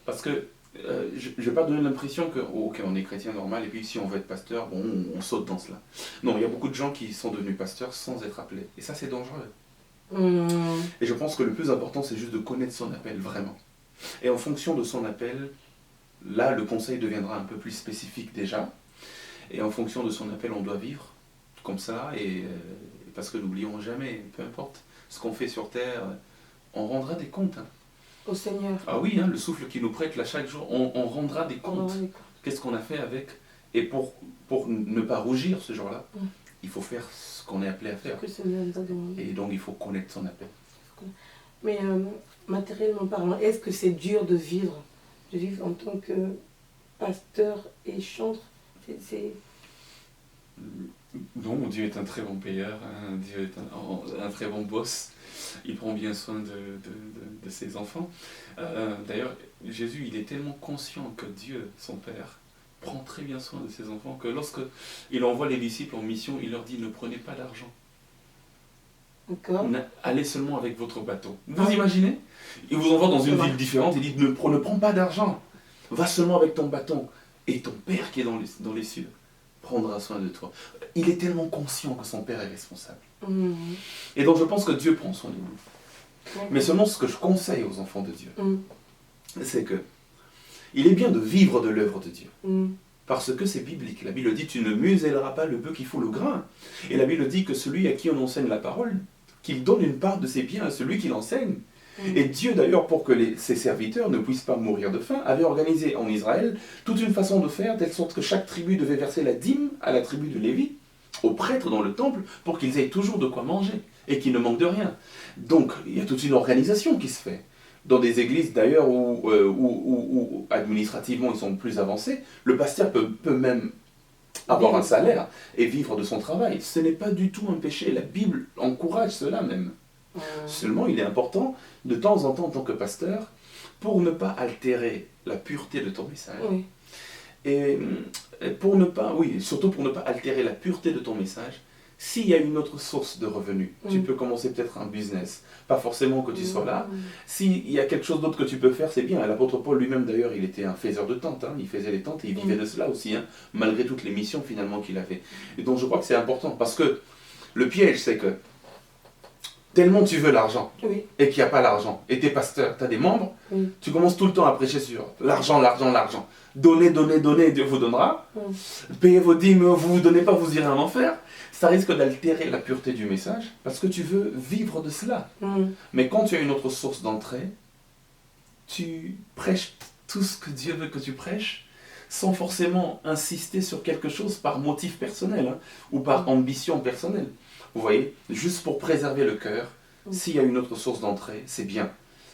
Parce que je ne vais pas donner l'impression que, ok, on est chrétien normal, et puis si on veut être pasteur, bon, on saute dans cela. Non, il y a beaucoup de gens qui sont devenus pasteurs sans être appelés. Et ça, c'est dangereux. Et je pense que le plus important, c'est juste de connaître son appel, vraiment. Et en fonction de son appel, là, le conseil deviendra un peu plus spécifique déjà. Et en fonction de son appel, on doit vivre comme ça. Et parce que n'oublions jamais, peu importe ce qu'on fait sur terre, on rendra des comptes. Au Seigneur. Ah oui, le souffle qui nous prête là chaque jour, on rendra des comptes. Qu'est-ce qu'on a fait avec? Et pour ne pas rougir ce jour-là, il faut faire ce qu'on est appelé à faire. Et donc il faut connaître son appel. Mais matériellement parlant, est-ce que c'est dur de vivre en tant que pasteur et chantre? Non, Dieu est un très bon payeur, hein. Dieu est un très bon boss. Il prend bien soin de ses enfants. D'ailleurs, Jésus, il est tellement conscient que Dieu, son Père, prend très bien soin de ses enfants, que lorsqu'il envoie les disciples en mission, il leur dit « Ne prenez pas d'argent. Allez seulement avec votre bateau. » Vous imaginez? Il vous envoie dans une ville différente, il dit « Ne prends pas d'argent. Va seulement avec ton bâton. Et ton Père qui est dans les cieux prendra soin de toi. » Il est tellement conscient que son Père est responsable. Et donc je pense que Dieu prend soin de nous. Mais seulement ce que je conseille aux enfants de Dieu, c'est que il est bien de vivre de l'œuvre de Dieu. Parce que c'est biblique. La Bible dit, tu ne muselleras pas le bœuf qui fout le grain. Et la Bible dit que celui à qui on enseigne la parole, qu'il donne une part de ses biens à celui qui l'enseigne. Et Dieu d'ailleurs, pour que ses serviteurs ne puissent pas mourir de faim, avait organisé en Israël toute une façon de faire, telle sorte que chaque tribu devait verser la dîme à la tribu de Lévi, aux prêtres dans le temple, pour qu'ils aient toujours de quoi manger, et qu'ils ne manquent de rien. Donc, il y a toute une organisation qui se fait. Dans des églises d'ailleurs où administrativement ils sont plus avancés, le pasteur peut même avoir un salaire et vivre de son travail. Ce n'est pas du tout un péché, la Bible encourage cela même. Seulement, il est important, de temps en temps, en tant que pasteur, pour ne pas altérer la pureté de ton message. Oui. Et pour ne pas, oui, surtout pour ne pas altérer la pureté de ton message, s'il y a une autre source de revenus, tu peux commencer peut-être un business. Pas forcément que tu sois là. S'il y a quelque chose d'autre que tu peux faire, c'est bien. L'apôtre Paul lui-même, d'ailleurs, il était un faiseur de tentes. Hein. Il faisait les tentes et il vivait de cela aussi, hein, malgré toutes les missions finalement qu'il avait. Et donc je crois que c'est important, parce que le piège, c'est que tellement tu veux l'argent et qu'il n'y a pas l'argent, et tu es pasteur, tu as des membres, tu commences tout le temps à prêcher sur l'argent, l'argent, l'argent. Donnez, donnez, donnez, Dieu vous donnera. Payez vos dîmes, vous ne vous donnez pas, vous irez en enfer. Ça risque d'altérer la pureté du message parce que tu veux vivre de cela. Mais quand tu as une autre source d'entrée, tu prêches tout ce que Dieu veut que tu prêches sans forcément insister sur quelque chose par motif personnel hein, ou par ambition personnelle. Vous voyez, juste pour préserver le cœur, s'il y a une autre source d'entrée, c'est bien.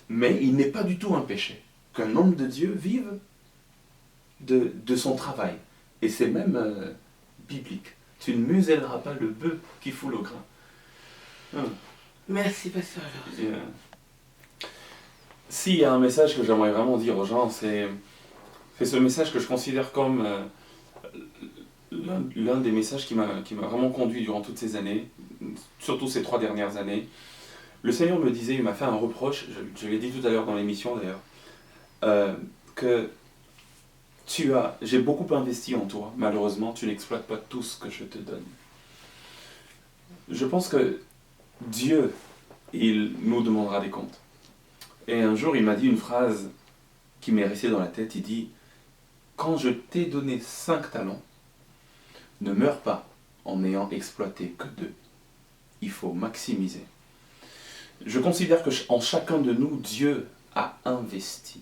Mais il n'est pas du tout un péché qu'un homme de Dieu vive de son travail. Et c'est même biblique. Tu ne muselleras pas le bœuf qui fout le grain. Merci, pasteur Georges. S'il y a un message que j'aimerais vraiment dire aux gens, c'est ce message que je considère comme l'un des messages qui m'a vraiment conduit durant toutes ces années, surtout ces 3 dernières années. Le Seigneur me disait, il m'a fait un reproche, je l'ai dit tout à l'heure dans l'émission d'ailleurs, que j'ai beaucoup investi en toi, malheureusement tu n'exploites pas tout ce que je te donne. Je pense que Dieu, il nous demandera des comptes. Et un jour il m'a dit une phrase qui m'est restée dans la tête, il dit, quand je t'ai donné 5 talents, ne meurs pas en n'ayant exploité que 2. Il faut maximiser. Je considère qu'en chacun de nous, Dieu a investi.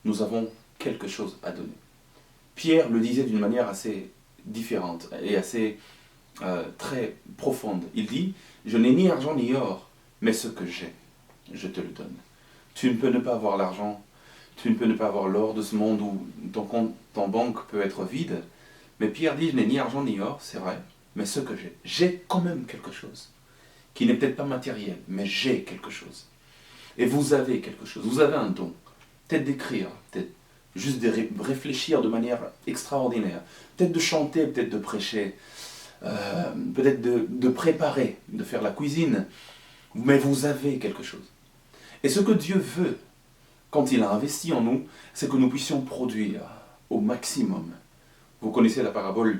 Nous avons quelque chose à donner. Pierre le disait d'une manière assez différente et assez très profonde. Il dit, je n'ai ni argent ni or, mais ce que j'ai, je te le donne. Tu ne peux ne pas avoir l'argent, tu ne peux ne pas avoir l'or de ce monde où ton compte en banque peut être vide. Mais Pierre dit, je n'ai ni argent ni or, c'est vrai, mais ce que j'ai quand même quelque chose, qui n'est peut-être pas matériel, mais j'ai quelque chose. Et vous avez quelque chose, vous avez un don, peut-être d'écrire, peut-être juste de réfléchir de manière extraordinaire, peut-être de chanter, peut-être de prêcher, peut-être de préparer, de faire la cuisine, mais vous avez quelque chose. Et ce que Dieu veut, quand il a investi en nous, c'est que nous puissions produire au maximum. Vous connaissez la parabole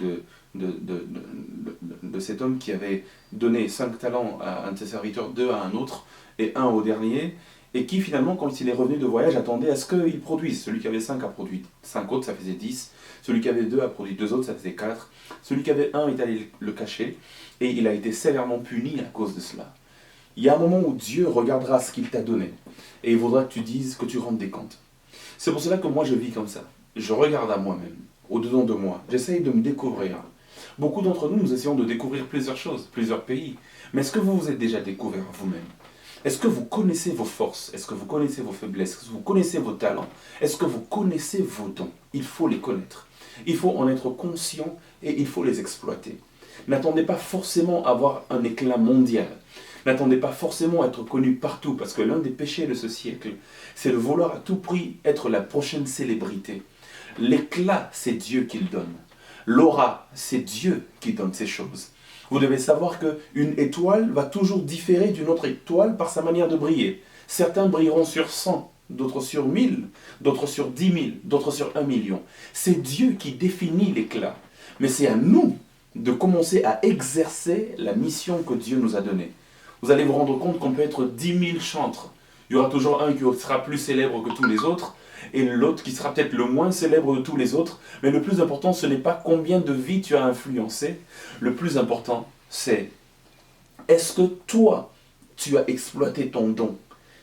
de cet homme qui avait donné 5 talents à un de ses serviteurs, 2 à un autre, et 1 au dernier, et qui finalement, quand il est revenu de voyage, attendait à ce qu'il produise. Celui qui avait 5 a produit 5 autres, ça faisait 10. Celui qui avait 2 a produit 2 autres, ça faisait 4. Celui qui avait 1 est allé le cacher, et il a été sévèrement puni à cause de cela. Il y a un moment où Dieu regardera ce qu'il t'a donné, et il voudra que tu dises, que tu rendes des comptes. C'est pour cela que moi je vis comme ça. Je regarde à moi-même, au-dedans de moi. J'essaye de me découvrir. Beaucoup d'entre nous, nous essayons de découvrir plusieurs choses, plusieurs pays. Mais est-ce que vous vous êtes déjà découvert vous-même? Est-ce que vous connaissez vos forces? Est-ce que vous connaissez vos faiblesses? Est-ce que vous connaissez vos talents? Est-ce que vous connaissez vos dons? Il faut les connaître. Il faut en être conscient et il faut les exploiter. N'attendez pas forcément à avoir un éclat mondial. N'attendez pas forcément à être connu partout, parce que l'un des péchés de ce siècle, c'est de vouloir à tout prix être la prochaine célébrité. L'éclat, c'est Dieu qui le donne. L'aura, c'est Dieu qui donne ces choses. Vous devez savoir qu'une étoile va toujours différer d'une autre étoile par sa manière de briller. Certains brilleront sur 100, d'autres sur 1000, d'autres sur 10 000, d'autres sur 1 million. C'est Dieu qui définit l'éclat. Mais c'est à nous de commencer à exercer la mission que Dieu nous a donnée. Vous allez vous rendre compte qu'on peut être 10 000 chantres. Il y aura toujours un qui sera plus célèbre que tous les autres. et l'autre qui sera peut-être le moins célèbre de tous les autres. Mais le plus important, ce n'est pas combien de vies tu as influencé. Le plus important, c'est est-ce que toi, tu as exploité ton don?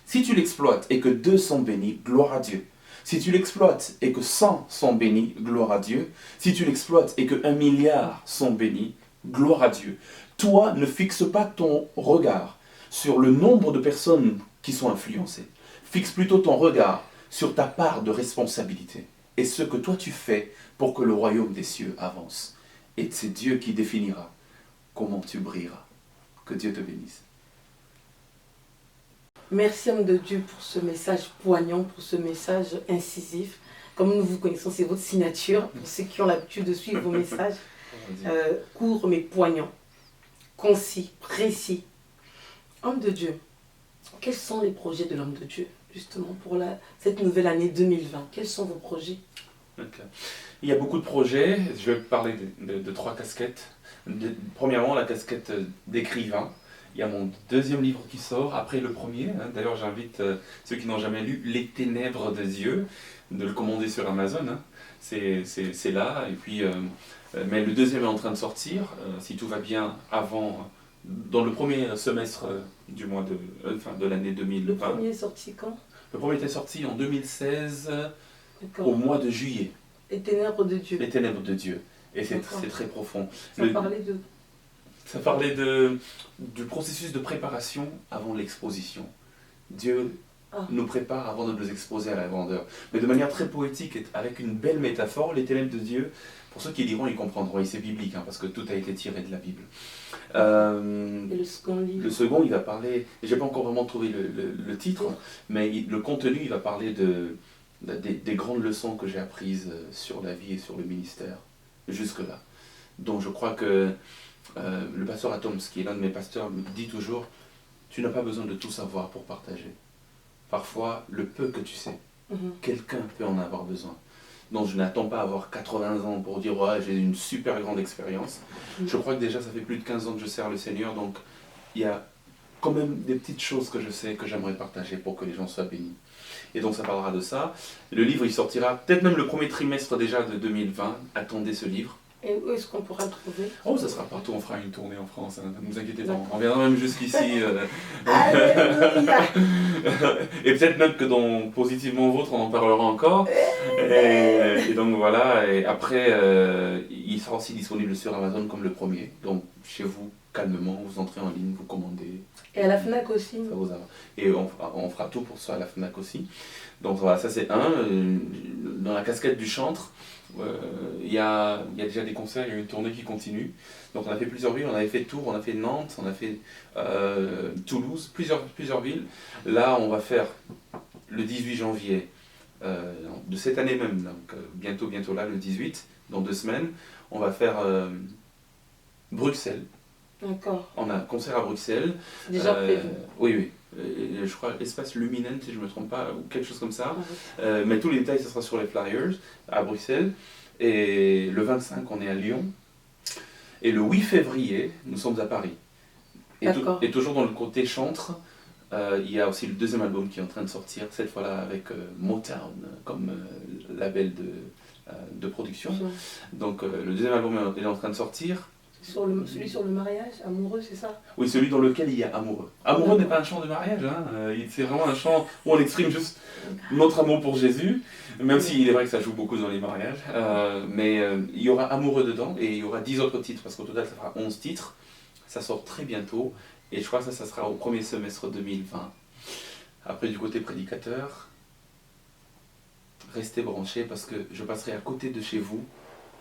Si tu l'exploites et que 2 sont bénis, gloire à Dieu. Si tu l'exploites et que 100 sont bénis, gloire à Dieu. Si tu l'exploites et que 1 milliard sont bénis, gloire à Dieu. Toi, ne fixe pas ton regard sur le nombre de personnes qui sont influencées. Fixe plutôt ton regard sur ta part de responsabilité et ce que toi tu fais pour que le royaume des cieux avance. Et c'est Dieu qui définira comment tu brilleras. Que Dieu te bénisse. Merci, homme de Dieu, pour ce message poignant, pour ce message incisif. Comme nous vous connaissons, c'est votre signature. Pour ceux qui ont l'habitude de suivre vos messages, courts mais poignants, concis, précis. Homme de Dieu, quels sont les projets de l'homme de Dieu, justement, pour cette nouvelle année 2020? Quels sont vos projets? Okay. Il y a beaucoup de projets. Je vais parler de 3 casquettes. Premièrement, la casquette d'écrivain. Il y a mon 2e livre qui sort, après le premier. D'ailleurs, j'invite ceux qui n'ont jamais lu Les Ténèbres de Dieu, de le commander sur Amazon. C'est là. Et puis, mais le 2e est en train de sortir, si tout va bien, dans le premier semestre du mois de l'année 2020. Le premier est sorti quand? Le premier était sorti en 2016, au mois de juillet. Les Ténèbres de Dieu. Les Ténèbres de Dieu. Et c'est très profond. Ça parlait du processus de préparation avant l'exposition. Dieu nous prépare avant de nous exposer à la grandeur. Mais de manière très poétique, avec une belle métaphore, les ténèbres de Dieu, pour ceux qui liront, ils comprendront. Et c'est biblique, parce que tout a été tiré de la Bible. Et le second livre? Le second, il va parler, je n'ai pas encore vraiment trouvé le titre, mais le contenu, il va parler des grandes leçons que j'ai apprises sur la vie et sur le ministère, jusque-là. Donc je crois que le pasteur Atoms, qui est l'un de mes pasteurs, me dit toujours, tu n'as pas besoin de tout savoir pour partager. Parfois, le peu que tu sais, quelqu'un peut en avoir besoin. Donc je n'attends pas à avoir 80 ans pour dire ouais, j'ai une super grande expérience. Je crois que déjà ça fait plus de 15 ans que je sers le Seigneur, donc il y a quand même des petites choses que je sais que j'aimerais partager pour que les gens soient bénis. Et donc ça parlera de ça. Le livre il sortira peut-être même le premier trimestre déjà de 2020. Attendez ce livre. Et où est-ce qu'on pourra le trouver? Oh, ça sera partout, on fera une tournée en France, ne vous inquiétez pas, on viendra même jusqu'ici. Et peut-être même que dans Positivement Vôtre, on en parlera encore. Et donc voilà, et après, il sera aussi disponible sur Amazon comme le premier. Donc chez vous, calmement, vous entrez en ligne, vous commandez. Et à la FNAC aussi. Ça vous a... Et on fera tout pour ça à la FNAC aussi. Donc voilà, ça c'est un. Dans la casquette du chantre, il y a déjà des concerts, il y a une tournée qui continue. Donc on a fait plusieurs villes, on avait fait Tours, on a fait Nantes, on a fait Toulouse, plusieurs villes. Là on va faire le 18 janvier de cette année même, donc bientôt là, le 18, dans 2 semaines, on va faire Bruxelles. D'accord. On a un concert à Bruxelles. Déjà prévu. Oui. Je crois Espace Luminent, si je ne me trompe pas, ou quelque chose comme ça. Mais tous les détails, ce sera sur les flyers à Bruxelles. Et le 25, on est à Lyon. Et le 8 février, nous sommes à Paris. Et toujours dans le côté chantre, il y a aussi le 2e album qui est en train de sortir, cette fois-là avec Motown comme label de production. Donc le 2e album est en train de sortir. Celui sur le mariage, amoureux, c'est ça? Oui, celui dans lequel il y a amoureux. Amoureux n'est pas un chant de mariage, c'est vraiment un chant où on exprime juste notre amour pour Jésus, même s'il est vrai que ça joue beaucoup dans les mariages. Mais il y aura amoureux dedans et il y aura 10 autres titres, parce qu'au total ça fera 11 titres. Ça sort très bientôt et je crois que ça sera au premier semestre 2020. Après, du côté prédicateur, restez branchés parce que je passerai à côté de chez vous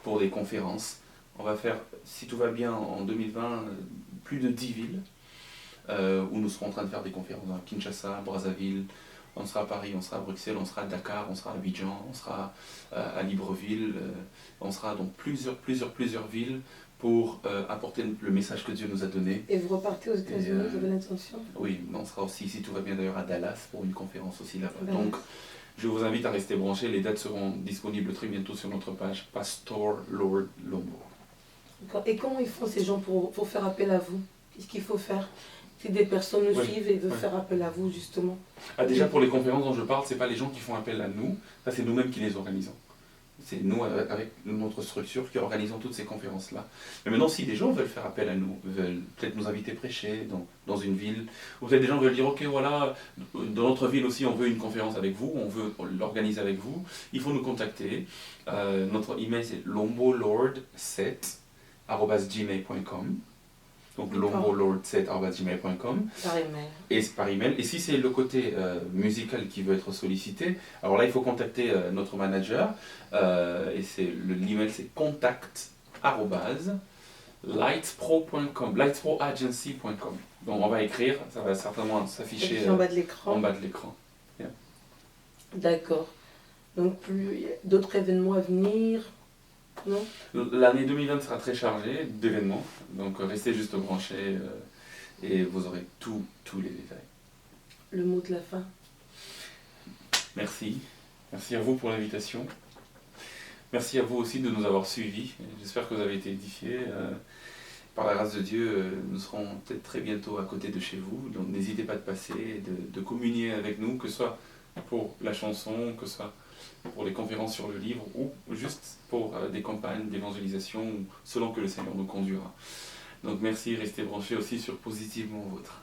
pour des conférences. On va faire, si tout va bien, en 2020, plus de 10 villes où nous serons en train de faire des conférences. À Kinshasa, Brazzaville, on sera à Paris, on sera à Bruxelles, on sera à Dakar, on sera à Abidjan, on sera à Libreville. On sera dans plusieurs villes pour apporter le message que Dieu nous a donné. Et vous repartez aux États-Unis, vous avez l'intention? Oui, on sera aussi, si tout va bien d'ailleurs, à Dallas pour une conférence aussi là-bas. Donc, je vous invite à rester branchés. Les dates seront disponibles très bientôt sur notre page Pastor Lord Lombo. Et comment ils font ces gens pour faire appel à vous? Qu'est-ce qu'il faut faire? Si des personnes nous suivent et veulent faire appel à vous, justement. Déjà, pour les conférences dont je parle, ce n'est pas les gens qui font appel à nous, ça c'est nous-mêmes qui les organisons. C'est nous, avec notre structure, qui organisons toutes ces conférences-là. Mais maintenant, si des gens veulent faire appel à nous, veulent peut-être nous inviter prêcher dans une ville, ou peut-être des gens veulent dire, ok, voilà, dans notre ville aussi, on veut une conférence avec vous, on veut l'organiser avec vous, il faut nous contacter. Notre email, c'est lombolord7@gmail.com. Donc lombolord7@gmail.com. Par email. Et par email. Et si c'est le côté musical qui veut être sollicité, alors là il faut contacter notre manager. Et l'email c'est contact@lightspro.com, lightsproagency.com. Donc on va écrire, ça va certainement s'afficher en bas de l'écran. En bas de l'écran. Yeah. D'accord. Donc d'autres événements à venir? Non. L'année 2020 sera très chargée d'événements, donc restez juste branchés et vous aurez tous les détails. Le mot de la fin. Merci. Merci à vous pour l'invitation. Merci à vous aussi de nous avoir suivis. J'espère que vous avez été édifiés. Par la grâce de Dieu, nous serons peut-être très bientôt à côté de chez vous, donc n'hésitez pas de passer, de communier avec nous, que ce soit pour la chanson, que ce soit pour les conférences sur le livre ou juste pour des campagnes d'évangélisation selon que le Seigneur nous conduira. Donc merci, restez branchés aussi sur Positivement Vôtre.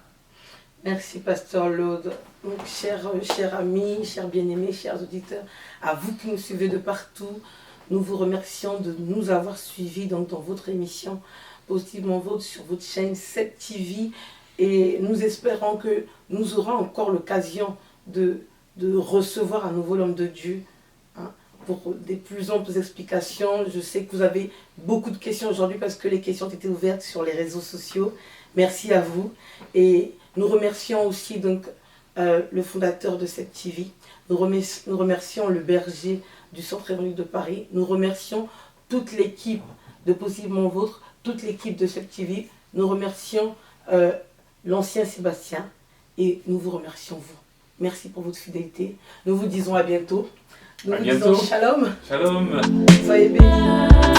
Merci Pasteur Laude. Donc chers amis, chers bien-aimés, chers auditeurs, à vous qui nous suivez de partout, nous vous remercions de nous avoir suivis donc, dans votre émission Positivement Vôtre sur votre chaîne 7TV et nous espérons que nous aurons encore l'occasion de recevoir à nouveau l'homme de Dieu pour des plus amples explications. Je sais que vous avez beaucoup de questions aujourd'hui parce que les questions ont été ouvertes sur les réseaux sociaux. Merci à vous. Et nous remercions aussi donc, le fondateur de cette TV. Nous remercions le berger du Centre évangélique de Paris. Nous remercions toute l'équipe de Possiblement Vôtre, toute l'équipe de cette TV. Nous remercions l'ancien Sébastien et nous vous remercions vous. Merci pour votre fidélité. Nous vous disons à bientôt. Nous vous disons shalom. Shalom. Soyez bénis.